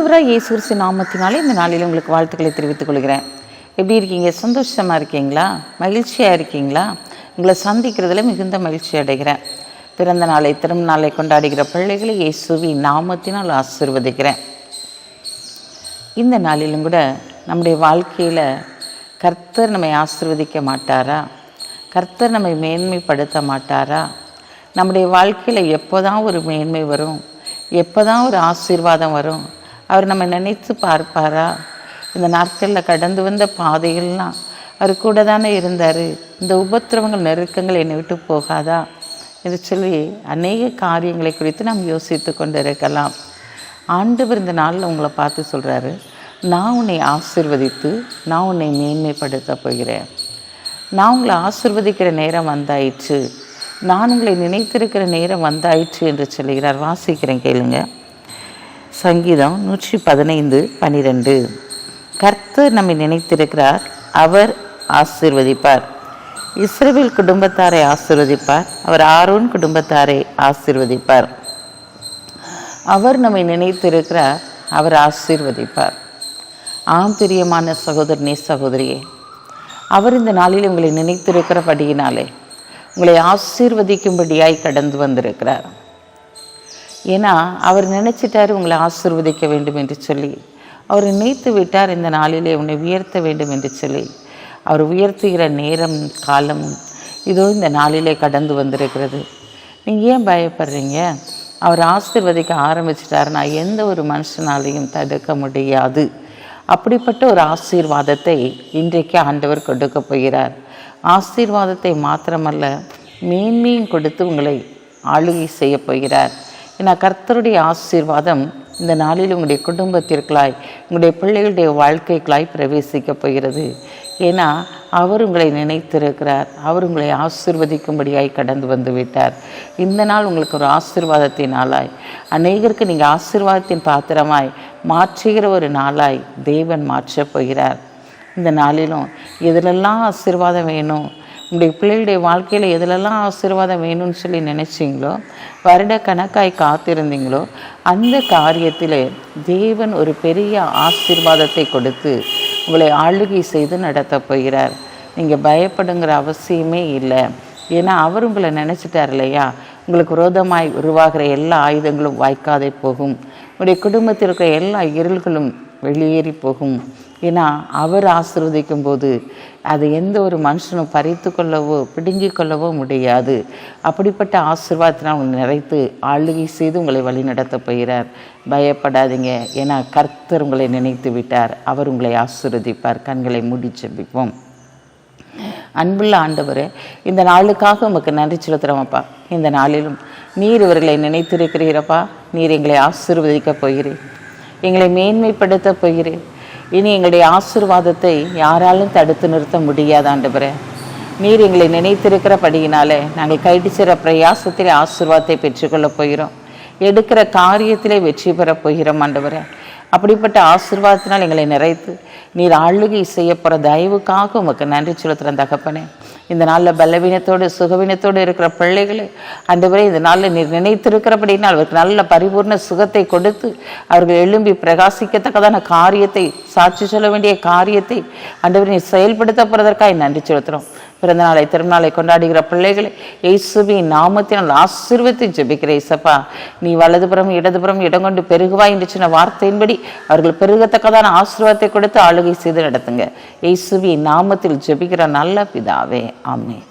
ஆண்டவராக இயேசு கிறிஸ்து நாமத்தினாலே இந்த நாளில் உங்களுக்கு வாழ்த்துக்களை தெரிவித்துக் கொள்கிறேன். எப்படி இருக்கீங்க? சந்தோஷமாக இருக்கீங்களா? மகிழ்ச்சியாக இருக்கீங்களா? உங்களை சந்திக்கிறதுல மிகுந்த மகிழ்ச்சி அடைகிறேன். பிறந்த நாளை திரும்ப நாளை கொண்டாடுகிற பிள்ளைகளை இயேசுவின் நாமத்தினால் ஆசீர்வதிக்கிறேன். இந்த நாளிலும் கூட நம்முடைய வாழ்க்கையில் கர்த்தர் நம்மை ஆசீர்வதிக்க மாட்டாரா? கர்த்தர் நம்மை மேன்மைப்படுத்த மாட்டாரா? நம்முடைய வாழ்க்கையில் எப்போதான் ஒரு மேன்மை வரும், எப்போதான் ஒரு ஆசீர்வாதம் வரும்? அவர் நம்ம நினைத்து பார்ப்பாரா? இந்த நாட்களில் கடந்து வந்த பாதைகள்லாம் அவர் கூட தானே இருந்தார். இந்த உபத்திரவங்கள் நெருக்கங்கள் என்னை விட்டு போகாதா என்று சொல்லி அநேக காரியங்களை குறித்து நாம் யோசித்து கொண்டு இருக்கலாம். ஆண்டவர் இந்த நாளில் உங்களை பார்த்து சொல்கிறாரு, நான் உன்னை ஆசீர்வதித்து நான் உன்னை மேன்மைப்படுத்த போகிறேன். நான் உங்களை ஆசீர்வதிக்கிற நேரம் வந்தாயிற்று, நான் உங்களை நினைத்திருக்கிற நேரம் வந்தாயிற்று என்று சொல்லுகிறார். வாசிக்கிறேன், கேளுங்க. சங்கீதம் 115:12. கர்த்தர் நம்மை நினைத்திருக்கிறார், அவர் ஆசீர்வதிப்பார். இஸ்ரவேல் குடும்பத்தாரை ஆசீர்வதிப்பார், அவர் ஆரோன் குடும்பத்தாரை ஆசீர்வதிப்பார். அவர் நம்மை நினைத்திருக்கிறார், அவர் ஆசீர்வதிப்பார். ஆம் பிரியமான சகோதரனே, சகோதரியே, அவர் இந்த நாளில் உங்களை நினைத்திருக்கிறபடியினாலே உங்களை ஆசீர்வதிக்கும்படியாய் கடந்து வந்திருக்கிறார். ஏன்னா அவர் நினைச்சிட்டாரு உங்களை ஆசீர்வதிக்க வேண்டும் என்று சொல்லி. அவர் நினைத்து விட்டார் இந்த நாளிலே உன்னை உயர்த்த வேண்டும் என்று சொல்லி. அவர் உயர்த்துகிற நேரம் காலம் இதோ இந்த நாளிலே கடந்து வந்திருக்கிறது. நீங்கள் ஏன் பயப்படுறீங்க? அவர் ஆசீர்வதிக்க ஆரம்பிச்சிட்டாருன்னா எந்த ஒரு மனுஷனாலையும் தடுக்க முடியாது. அப்படிப்பட்ட ஒரு ஆசீர்வாதத்தை இன்றைக்கு ஆண்டவர் கொடுக்க போகிறார். ஆசீர்வாதத்தை மாத்திரமல்ல, மேன்மையும் கொடுத்து உங்களை ஆளுகை செய்ய போகிறார். ஏன்னா கர்த்தருடைய ஆசீர்வாதம் இந்த நாளில் உங்களுடைய குடும்பத்திற்குள்ளாய், உங்களுடைய பிள்ளைகளுடைய வாழ்க்கைக்குள்ளாய் பிரவேசிக்க போகிறது. ஏன்னா அவர் உங்களை நினைத்திருக்கிறார், அவர் உங்களை ஆசீர்வதிக்கும்படியாய் கடந்து வந்து விட்டார். இந்த நாள் உங்களுக்கு ஒரு ஆசீர்வாதத்தின் நாளாய், அநேகருக்கு நீங்கள் ஆசீர்வாதத்தின் பாத்திரமாய் மாற்றுகிற ஒரு நாளாய் தேவன் மாற்றப் போகிறார். இந்த நாளிலும் எதிலெல்லாம் ஆசீர்வாதம் வேணும், உங்களுடைய பிள்ளைகளுடைய வாழ்க்கையில் எதிலெல்லாம் ஆசீர்வாதம் வேணும்னு சொல்லி நினச்சிங்களோ, வருட கணக்காய் காத்திருந்தீங்களோ, அந்த காரியத்தில் தேவன் ஒரு பெரிய ஆசீர்வாதத்தை கொடுத்து உங்களை ஆளுகை செய்து நடத்த போகிறார். நீங்கள் பயப்படுங்கிற அவசியமே இல்லை. ஏன்னா அவர் உங்களை நினச்சிட்டார் இல்லையா? உங்களுக்கு விரோதமாய் உருவாகிற எல்லா ஆயுதங்களும் வாய்க்காதே போகும். உங்களுடைய குடும்பத்தில் இருக்கிற எல்லா இருள்களும் வெளியேறி போகும். ஏன்னா அவர் ஆசீர்வதிக்கும் போது அது எந்த ஒரு மனுஷனும் பறித்து கொள்ளவோ பிடுங்கி கொள்ளவோ முடியாது. அப்படிப்பட்ட ஆசீர்வாதத்தினால் உங்களை நிறைத்து ஆளுகை செய்து உங்களை வழி நடத்த போகிறார். பயப்படாதீங்க. ஏன்னா கர்த்தர் உங்களை நினைத்து விட்டார், அவர் உங்களை ஆசீர்வதிப்பார். கண்களை மூடி ஜெபிப்போம். அன்புள்ள ஆண்டவரே, இந்த நாளுக்காக உமக்கு நன்றி செலுத்துகிறோமப்பா. இந்த நாளிலும் நீர் இவர்களை நினைத்திருக்கிறீரப்பா. நீர் எங்களை ஆசீர்வதிக்க போகிறீர், எங்களை மேன்மைப்படுத்த போகிறீர். இனி எங்களுடைய ஆசீர்வாதத்தை யாராலும் தடுத்து நிறுத்த முடியாது ஆண்டவரே. நீர் எங்களை நினைத்திருக்கிறபடியினாலே நாங்கள் கைடிச்சிற பிரயாசத்திலே ஆசீர்வாதத்தை பெற்றுக்கொள்ளப் போகிறோம். எடுக்கிற காரியத்திலே வெற்றி பெறப் போகிறோம் ஆண்டவரே. அப்படிப்பட்ட ஆசீர்வாதத்தினால் எங்களை நிறைத்து நீர் ஆளுகை செய்ய போகிற தயவுக்காக உமக்கு நன்றி செலுத்துகிறேன் தகப்பனே. இந்த நாளில் பலவீனத்தோடு சுகவீனத்தோடு இருக்கிற பிள்ளைகளை ஆண்டவரே, இந்த நாளில் நீர் நினைத்திருக்கிறபடினால் அவருக்கு நல்ல பரிபூர்ண சுகத்தை கொடுத்து அவர்கள் எழும்பி பிரகாசிக்கத்தக்கதான காரியத்தை, சாட்சி சொல்ல வேண்டிய காரியத்தை ஆண்டவரை நீர் செயல்படுத்த போகிறதற்காக நன்றி செலுத்துகிறோம். பிறந்த நாளை திருநாளை கொண்டாடுகிற பிள்ளைகளை இயேசுவின் நாமத்தினால் ஆசீர்வதித்து ஜெபிக்கிறேன். இயேசப்பா, நீ வலதுபுறம் இடதுபுறம் இடம் கொண்டு பெருகுவாய் என்று சொன்ன வார்த்தையின்படி அவர்கள் பெருகத்தக்கதான ஆசீர்வாதத்தை கொடுத்து ஆளுகை செய்து நடத்துங்க. இயேசுவின் நாமத்தில் ஜெபிக்கிற நல்ல பிதாவே, ஆமென்.